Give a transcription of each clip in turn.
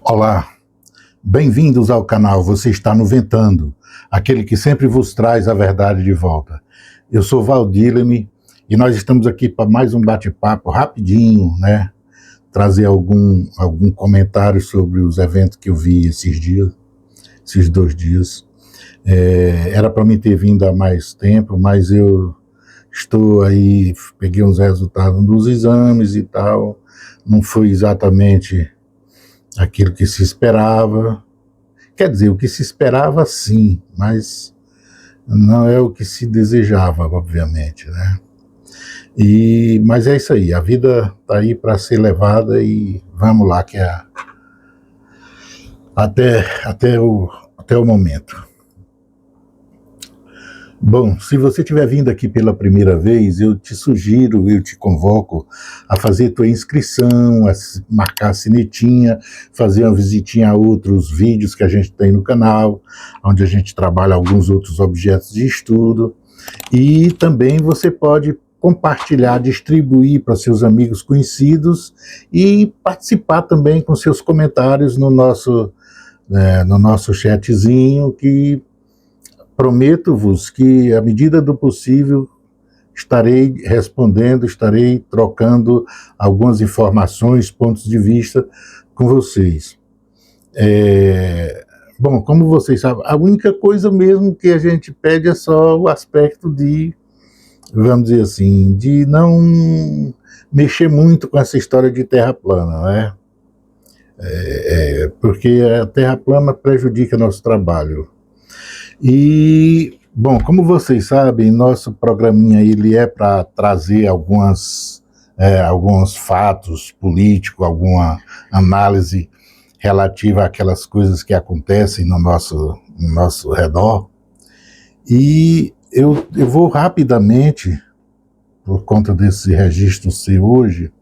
Olá, bem-vindos ao canal Você Está no Ventando, aquele que sempre vos traz a verdade de volta. Eu sou Valdileme e nós estamos aqui para mais um bate-papo rapidinho, né? Trazer algum comentário sobre os eventos que eu vi esses 2 dias. Era para mim ter vindo há mais tempo, mas eu estou aí, peguei uns resultados dos exames e tal, não foi exatamente aquilo que se esperava. Quer dizer, o que se esperava sim, mas não é o que se desejava, obviamente, né? Mas é isso aí, a vida está aí para ser levada e vamos lá, que é até o momento. Bom, se você estiver vindo aqui pela primeira vez, eu te sugiro, eu te convoco a fazer tua inscrição, a marcar a sinetinha, fazer uma visitinha a outros vídeos que a gente tem no canal, onde a gente trabalha alguns outros objetos de estudo, e também você pode compartilhar, distribuir para seus amigos conhecidos e participar também com seus comentários no nosso chatzinho, que prometo-vos que, à medida do possível, estarei respondendo, estarei trocando algumas informações, pontos de vista com vocês. Bom, como vocês sabem, a única coisa mesmo que a gente pede é só o aspecto de, vamos dizer assim, de não mexer muito com essa história de terra plana, né? Porque a terra plana prejudica nosso trabalho. E, bom, como vocês sabem, nosso programinha ele é para trazer alguns fatos políticos, alguma análise relativa àquelas coisas que acontecem no nosso redor. E eu vou rapidamente, por conta desse registro seu hoje,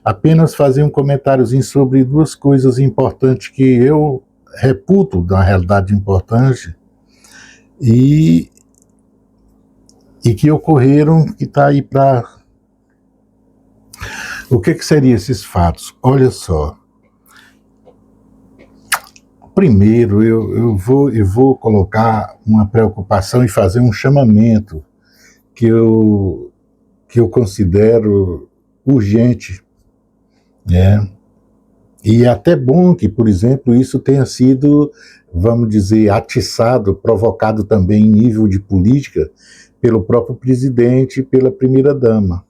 apenas fazer um comentáriozinho sobre 2 coisas importantes que eu reputo, na realidade, importante, e que ocorreram, que está aí para... O que seriam esses fatos? Olha só. Primeiro, eu vou colocar uma preocupação e fazer um chamamento que eu considero urgente, né? E é até bom que, por exemplo, isso tenha sido, vamos dizer, atiçado, provocado também em nível de política pelo próprio presidente e pela primeira-dama.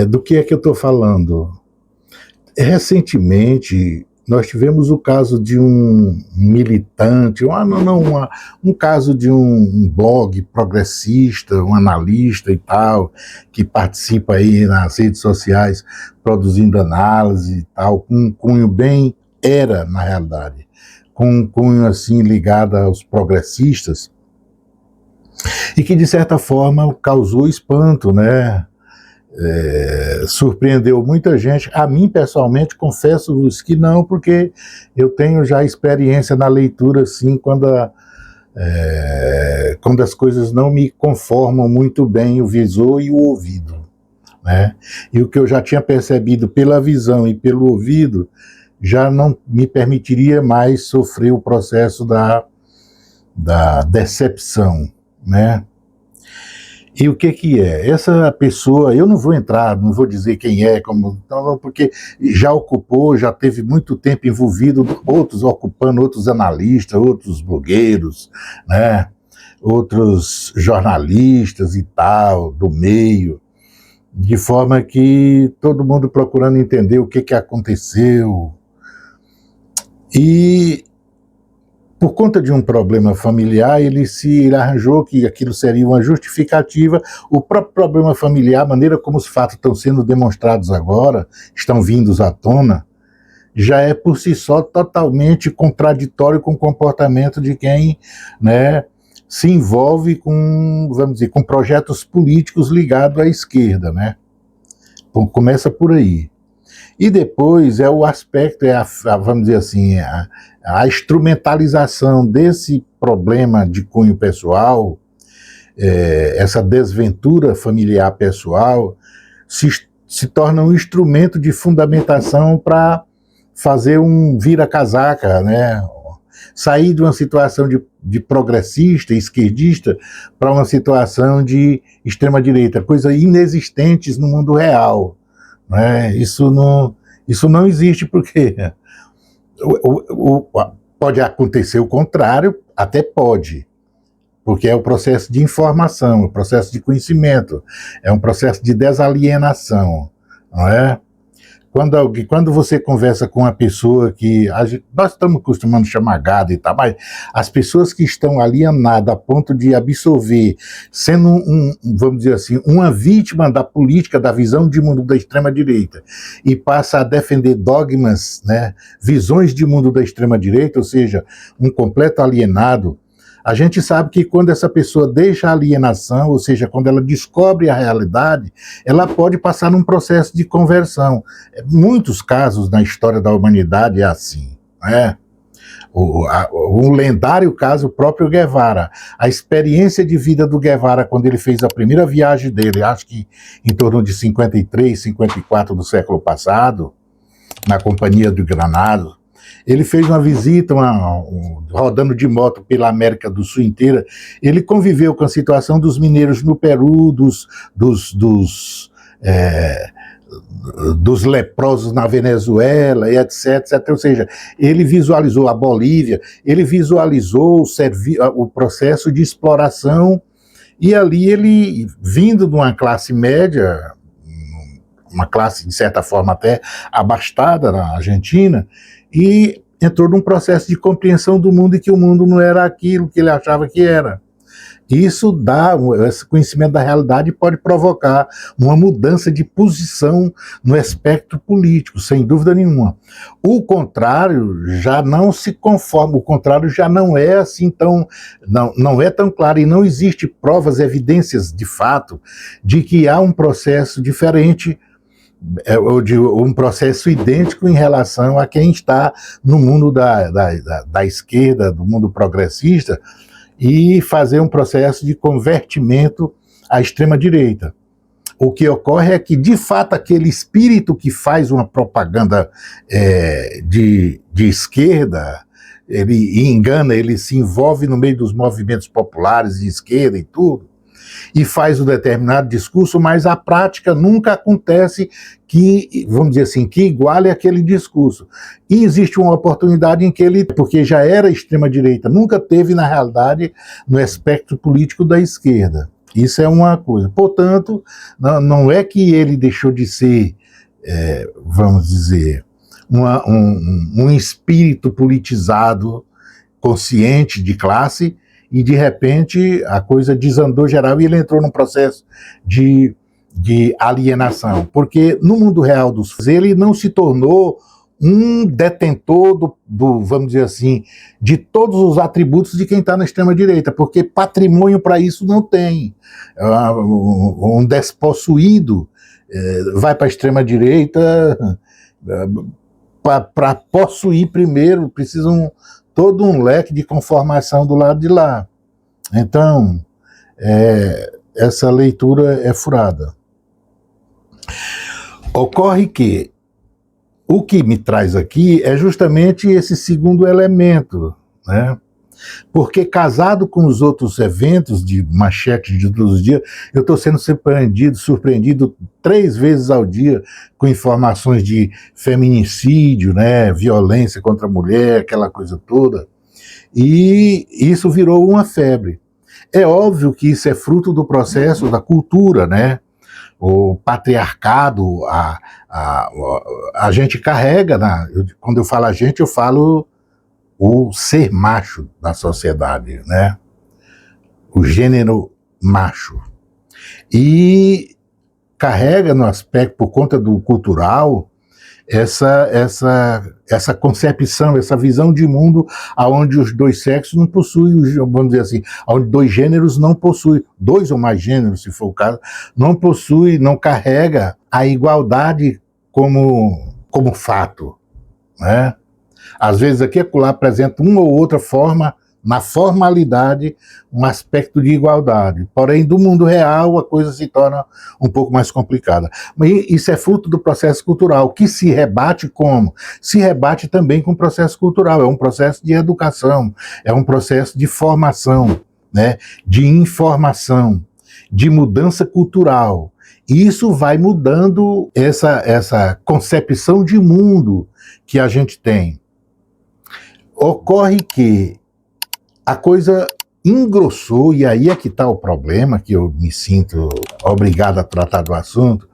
Do que é que eu estou falando? Recentemente, nós tivemos o caso de um militante, um caso de um blog progressista, um analista e tal, que participa aí nas redes sociais produzindo análise e tal, com um cunho bem, na realidade, com um cunho assim ligado aos progressistas, e que de certa forma causou espanto, né? Surpreendeu muita gente. A mim, pessoalmente, confesso-vos que não, porque eu tenho já experiência na leitura, assim, quando as coisas não me conformam muito bem o visor e o ouvido, né? E o que eu já tinha percebido pela visão e pelo ouvido já não me permitiria mais sofrer o processo da decepção, né? E o que é? Essa pessoa, eu não vou entrar, não vou dizer quem é, porque já teve muito tempo envolvido, ocupando outros analistas, outros blogueiros, né? Outros jornalistas e tal, do meio, de forma que todo mundo procurando entender o que aconteceu. E por conta de um problema familiar, ele arranjou que aquilo seria uma justificativa. O próprio problema familiar, a maneira como os fatos estão sendo demonstrados agora, estão vindos à tona, já é por si só totalmente contraditório com o comportamento de quem, né, se envolve com, vamos dizer, com projetos políticos ligados à esquerda, né? Começa por aí. E depois é o aspecto, vamos dizer assim, a instrumentalização desse problema de cunho pessoal, essa desventura familiar pessoal, se torna um instrumento de fundamentação para fazer um vira-casaca, né? Sair de uma situação de progressista, esquerdista, para uma situação de extrema-direita, coisa inexistentes no mundo real. Né? Isso não existe, porque pode acontecer o contrário, até pode, porque é o processo de informação, o processo de conhecimento, é um processo de desalienação, não é? Quando você conversa com uma pessoa que nós estamos acostumando a chamar gado e tal, mas as pessoas que estão alienadas a ponto de absorver, sendo vamos dizer assim, uma vítima da política, da visão de mundo da extrema-direita, e passa a defender dogmas, né, visões de mundo da extrema-direita, ou seja, um completo alienado, a gente sabe que quando essa pessoa deixa a alienação, ou seja, quando ela descobre a realidade, ela pode passar num processo de conversão. Muitos casos na história da humanidade é assim, né? O lendário caso próprio Guevara, a experiência de vida do Guevara quando ele fez a primeira viagem dele, acho que em torno de 53, 54 do século passado, na Companhia do Granado, ele fez uma visita, rodando de moto pela América do Sul inteira. Ele conviveu com a situação dos mineiros no Peru, dos leprosos na Venezuela, e etc. Ou seja, ele visualizou a Bolívia, ele visualizou o processo de exploração, e ali ele, vindo de uma classe média, uma classe, de certa forma, até abastada na Argentina, e entrou num processo de compreensão do mundo, e que o mundo não era aquilo que ele achava que era. Isso esse conhecimento da realidade pode provocar uma mudança de posição no espectro político, sem dúvida nenhuma. O contrário já não se conforma, o contrário já não é assim não é tão claro, e não existe provas, evidências de fato de que há um processo diferente, ou de um processo idêntico em relação a quem está no mundo da esquerda, do mundo progressista, e fazer um processo de convertimento à extrema-direita. O que ocorre é que, de fato, aquele espírito que faz uma propaganda de esquerda, ele engana, ele se envolve no meio dos movimentos populares de esquerda e tudo, e faz um determinado discurso, mas a prática nunca acontece que, vamos dizer assim, que iguale aquele discurso. E existe uma oportunidade em que ele, porque já era extrema-direita, nunca teve, na realidade, no espectro político da esquerda. Isso é uma coisa. Portanto, não é que ele deixou de ser, vamos dizer, um espírito politizado, consciente de classe, e de repente a coisa desandou geral e ele entrou num processo de alienação, porque no mundo real ele não se tornou um detentor vamos dizer assim, de todos os atributos de quem está na extrema-direita, porque patrimônio para isso não tem. Um despossuído vai para a extrema-direita, para possuir primeiro, precisam todo um leque de conformação do lado de lá. Então, essa leitura é furada. Ocorre que o que me traz aqui é justamente esse segundo elemento, né? Porque casado com os outros eventos de manchete de todos os dias, eu estou sendo surpreendido 3 vezes ao dia com informações de feminicídio, né, violência contra a mulher, aquela coisa toda, e isso virou uma febre. É óbvio que isso é fruto do processo da cultura, né? O patriarcado, a gente carrega, quando eu falo a gente, eu falo o ser macho da sociedade, né? O gênero macho. E carrega no aspecto, por conta do cultural, essa concepção, essa visão de mundo onde os dois sexos não possuem, vamos dizer assim, onde dois gêneros não possuem, dois ou mais gêneros, se for o caso, não possui, não carrega a igualdade como fato, né? Às vezes aqui e acolá apresenta uma ou outra forma, na formalidade, um aspecto de igualdade. Porém, do mundo real, a coisa se torna um pouco mais complicada. Mas isso é fruto do processo cultural, que se rebate como? Se rebate também com o processo cultural. É um processo de educação, é um processo de formação, né? De informação, de mudança cultural. E isso vai mudando essa concepção de mundo que a gente tem. Ocorre que a coisa engrossou, e aí é que está o problema, que eu me sinto obrigado a tratar do assunto,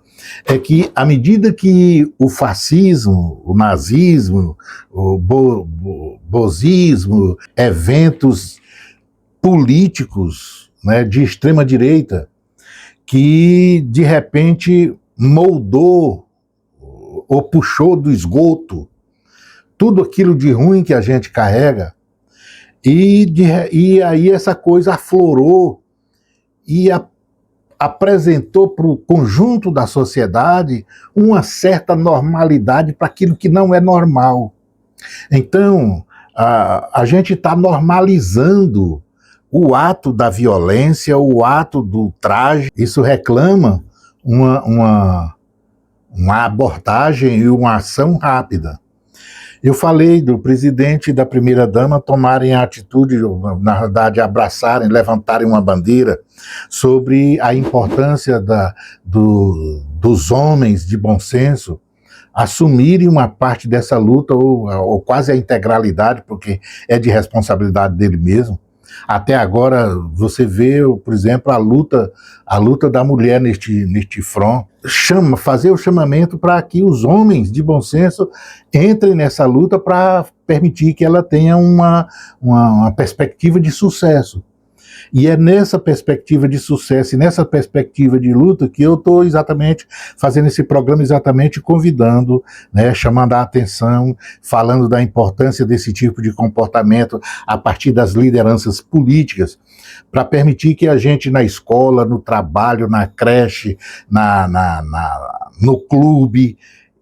é que à medida que o fascismo, o nazismo, o bozismo, eventos políticos, né, de extrema direita, que de repente moldou ou puxou do esgoto tudo aquilo de ruim que a gente carrega, e aí essa coisa aflorou e apresentou para o conjunto da sociedade uma certa normalidade para aquilo que não é normal. Então, a gente está normalizando o ato da violência, o ato do traje. Isso reclama uma abordagem e uma ação rápida. Eu falei do presidente e da primeira-dama tomarem a atitude, na verdade, abraçarem, levantarem uma bandeira sobre a importância dos homens de bom senso assumirem uma parte dessa luta, ou quase a integralidade, porque é de responsabilidade dele mesmo. Até agora, você vê, por exemplo, a luta da mulher neste front. Fazer o chamamento para que os homens de bom senso entrem nessa luta para permitir que ela tenha uma perspectiva de sucesso. E é nessa perspectiva de sucesso e nessa perspectiva de luta que eu estou exatamente fazendo esse programa, exatamente convidando, né, chamando a atenção, falando da importância desse tipo de comportamento a partir das lideranças políticas, para permitir que a gente na escola, no trabalho, na creche, no clube,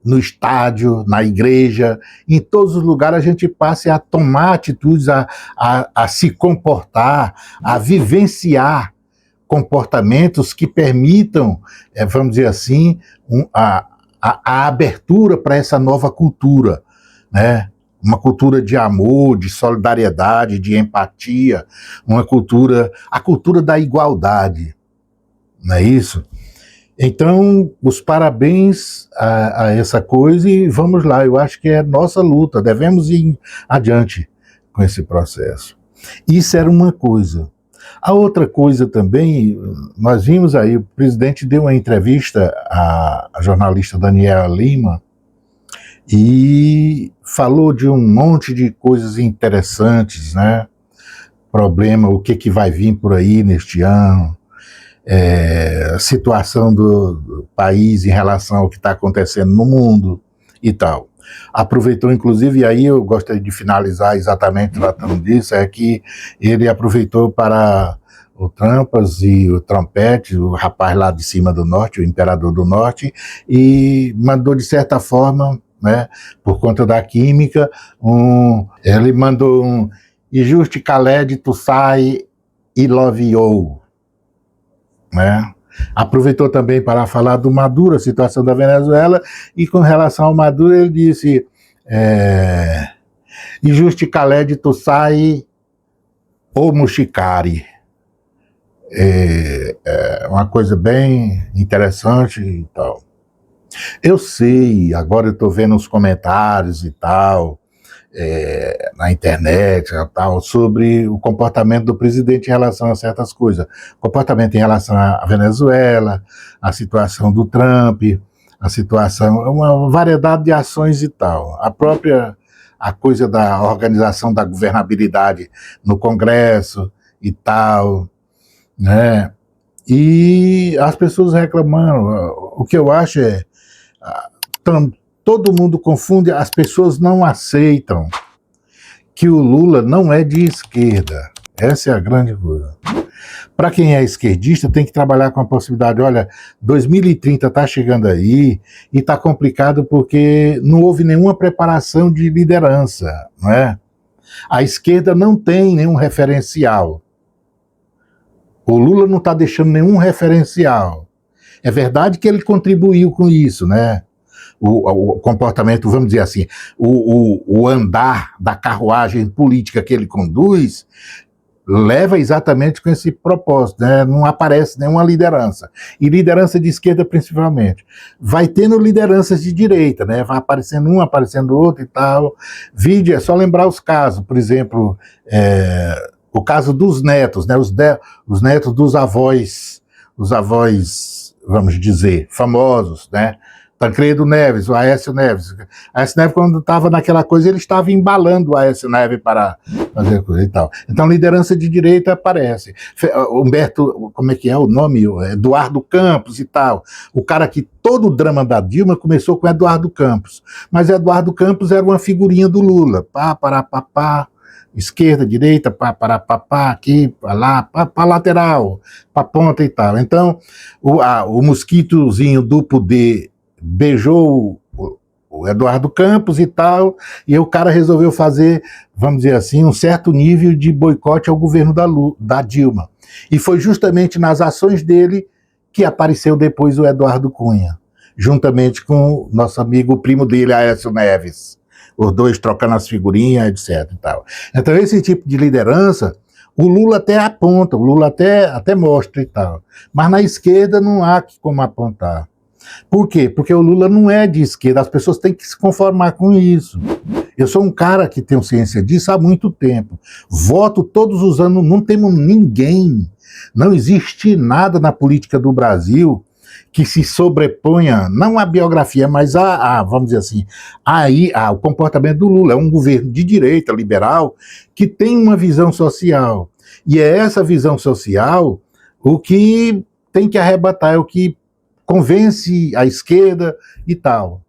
no estádio, na igreja, em todos os lugares a gente passe a tomar atitudes, a se comportar, a vivenciar comportamentos que permitam, vamos dizer assim, a abertura para essa nova cultura, né? Uma cultura de amor, de solidariedade, de empatia, a cultura da igualdade, não é isso? Então, os parabéns a essa coisa e vamos lá, eu acho que é nossa luta, devemos ir adiante com esse processo. Isso era uma coisa. A outra coisa também, nós vimos aí, o presidente deu uma entrevista à jornalista Daniela Lima e falou de um monte de coisas interessantes, né? Problema, o que vai vir por aí neste ano, a situação do país em relação ao que está acontecendo no mundo e tal. Aproveitou, inclusive, e aí eu gostaria de finalizar exatamente tratando disso, é que ele aproveitou para o Trampas e o Trompete, o rapaz lá de cima do norte, o imperador do norte, e mandou, de certa forma, né, por conta da química, ele mandou um Ijuste Khaled, tu sai e love you, né? Aproveitou também para falar do Maduro, a situação da Venezuela, e com relação ao Maduro ele disse Ijuste Khaled, tu sai ou Mushikari. Uma coisa bem interessante e tal. Eu sei, agora eu estou vendo os comentários e tal, na internet e tal, sobre o comportamento do presidente em relação a certas coisas. Comportamento em relação à Venezuela, a situação do Trump, a situação, uma variedade de ações e tal. A coisa da organização da governabilidade no Congresso e tal, né? E as pessoas reclamando. O que eu acho todo mundo confunde, as pessoas não aceitam que o Lula não é de esquerda. Essa é a grande coisa. Para quem é esquerdista, tem que trabalhar com a possibilidade, olha, 2030 está chegando aí e está complicado porque não houve nenhuma preparação de liderança, não é? A esquerda não tem nenhum referencial. O Lula não está deixando nenhum referencial. É verdade que ele contribuiu com isso, né? O comportamento, vamos dizer assim, o andar da carruagem política que ele conduz leva exatamente com esse propósito, né? Não aparece nenhuma liderança. E liderança de esquerda, principalmente. Vai tendo lideranças de direita, né? Vai aparecendo um, aparecendo outro e tal. Vídeo, é só lembrar os casos, por exemplo, o caso dos netos, né? Os netos dos avós, os avós, vamos dizer, famosos, né? Tancredo Neves, o Aécio Neves. Aécio Neves, quando estava naquela coisa, ele estava embalando o Aécio Neves para fazer coisa e tal. Então, liderança de direita aparece. Humberto, como é que é o nome? Eduardo Campos e tal. O cara que todo o drama da Dilma começou com Eduardo Campos. Mas Eduardo Campos era uma figurinha do Lula. Pá, pará, pá, pá. Esquerda, direita, pá, pará, pá, pá, aqui, pá, lá, pá, lateral, pá, ponta e tal. Então, o mosquitozinho do poder beijou o Eduardo Campos e tal, e o cara resolveu fazer, vamos dizer assim, um certo nível de boicote ao governo da Dilma. E foi justamente nas ações dele que apareceu depois o Eduardo Cunha, juntamente com o nosso amigo, o primo dele, Aécio Neves. Os dois trocando as figurinhas, etc. E tal. Então, esse tipo de liderança, o Lula até aponta, o Lula até mostra e tal. Mas na esquerda não há como apontar. Por quê? Porque o Lula não é de esquerda, as pessoas têm que se conformar com isso. Eu sou um cara que tenho ciência disso há muito tempo. Voto todos os anos, não temos ninguém, não existe nada na política do Brasil que se sobreponha, não à biografia, mas vamos dizer assim, o comportamento do Lula. É um governo de direita, liberal, que tem uma visão social. E é essa visão social o que tem que arrebatar, é o que convence a esquerda e tal,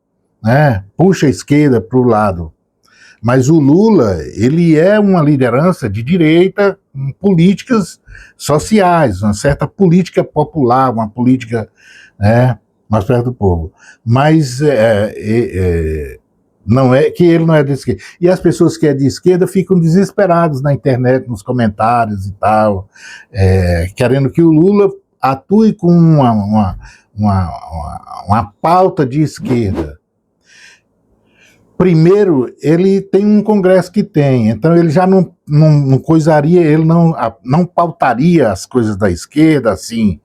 né? Puxa a esquerda para o lado. Mas o Lula, ele é uma liderança de direita com políticas sociais, uma certa política popular, uma política, né, mais perto do povo. Mas não é que ele não é de esquerda. E as pessoas que é de esquerda ficam desesperadas na internet, nos comentários e tal, querendo que o Lula atue com uma pauta de esquerda. Primeiro, ele tem um congresso que tem, então ele já não coisaria, ele não pautaria as coisas da esquerda assim,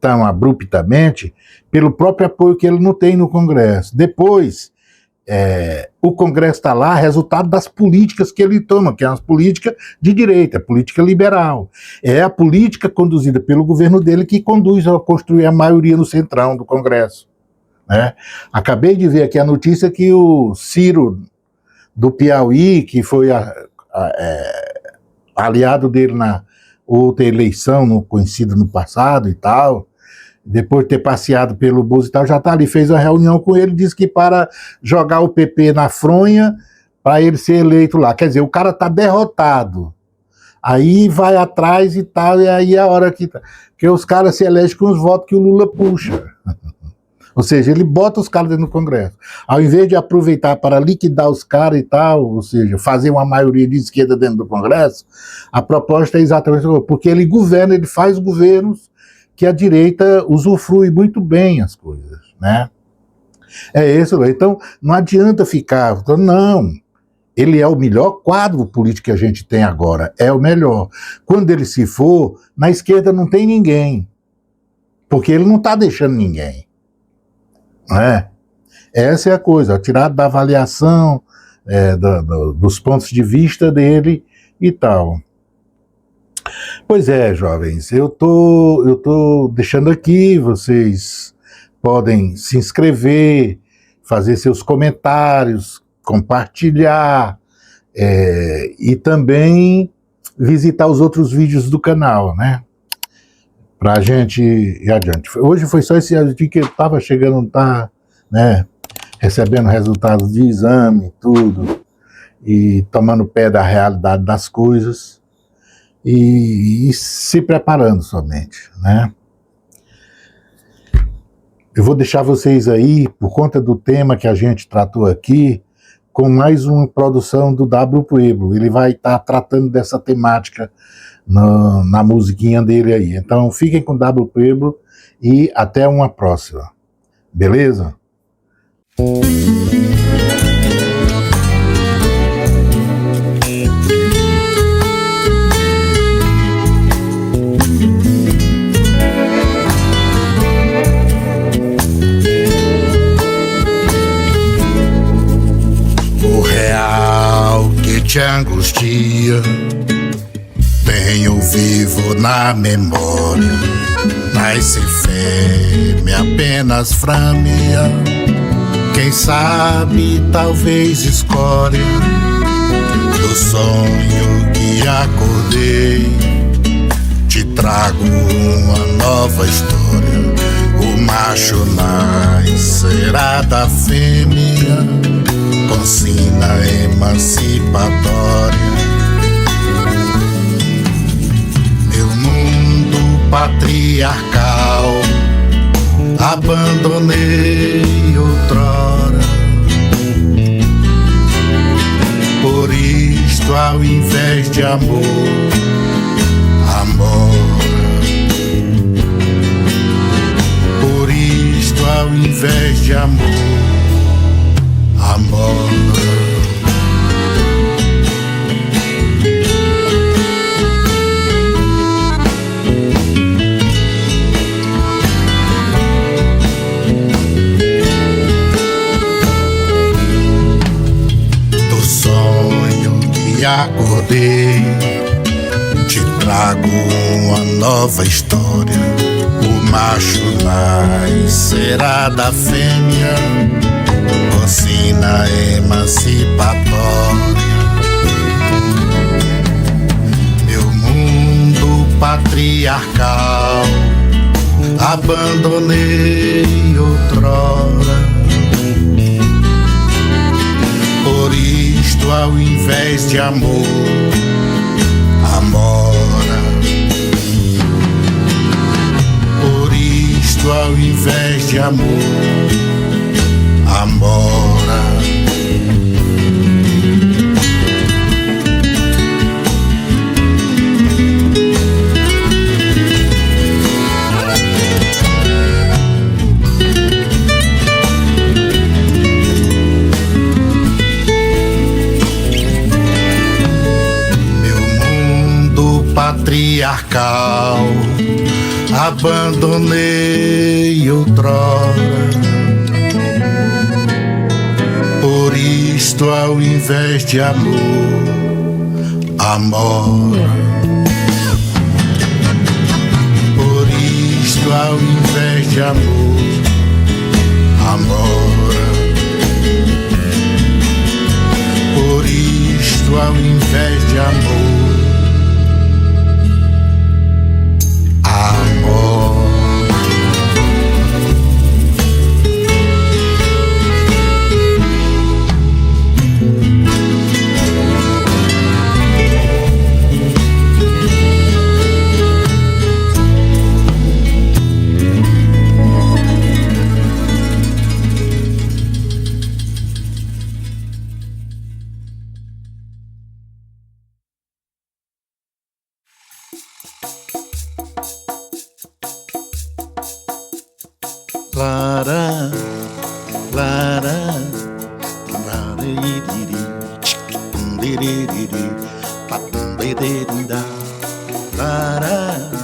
tão abruptamente, pelo próprio apoio que ele não tem no congresso. Depois, o congresso está lá, resultado das políticas que ele toma, que é uma política de direita, política liberal. É a política conduzida pelo governo dele que conduz a construir a maioria no centrão do congresso. Né? Acabei de ver aqui a notícia que o Ciro do Piauí, que foi aliado dele na outra eleição conhecida no passado e tal, depois de ter passeado pelo Bozo e tal, já está ali, fez uma reunião com ele, disse que para jogar o PP na fronha, para ele ser eleito lá. Quer dizer, o cara está derrotado. Aí vai atrás e tal, e aí é a hora que os caras se elegem com os votos que o Lula puxa. Ou seja, ele bota os caras dentro do Congresso. Ao invés de aproveitar para liquidar os caras e tal, ou seja, fazer uma maioria de esquerda dentro do Congresso, a proposta é exatamente porque ele governa, ele faz governos que a direita usufrui muito bem as coisas, né? É isso, então não adianta ficar, não, ele é o melhor quadro político que a gente tem agora, é o melhor. Quando ele se for, na esquerda não tem ninguém, porque ele não está deixando ninguém, não é? Essa é a coisa, tirado da avaliação dos pontos de vista dele e tal. Pois é, jovens, eu tô deixando aqui, vocês podem se inscrever, fazer seus comentários, compartilhar, e também visitar os outros vídeos do canal, né? Pra gente ir adiante. Hoje foi só esse vídeo que eu tava chegando, tá, né? recebendo resultados de exame, tudo, e tomando pé da realidade das coisas, e se preparando somente, né? Eu vou deixar vocês aí, por conta do tema que a gente tratou aqui, com mais uma produção do W Pueblo. Ele vai estar tratando dessa temática na musiquinha dele aí. Então fiquem com o W Pueblo e até uma próxima. Beleza? Te angustia, tenho vivo na memória, nasce fêmea apenas frâmea, quem sabe talvez escória do sonho que acordei. Te trago uma nova história, o macho nascerá da fêmea, com sina emancipatória. Meu mundo patriarcal abandonei outrora, por isto ao invés de amor, amora. Por isto ao invés de amor, amor. Do sonho que acordei, te trago uma nova história. O macho nascerá da fêmea, sina emancipatória. Meu mundo patriarcal abandonei outrora, por isto ao invés de amor, amora. Por isto ao invés de amor, amora. Meu mundo patriarcal abandonei outrora, por isto ao invés de amor, amora. Por isto ao invés de amor, amora. Por isto ao invés de amor, amor. Lara, lara, lara, lara,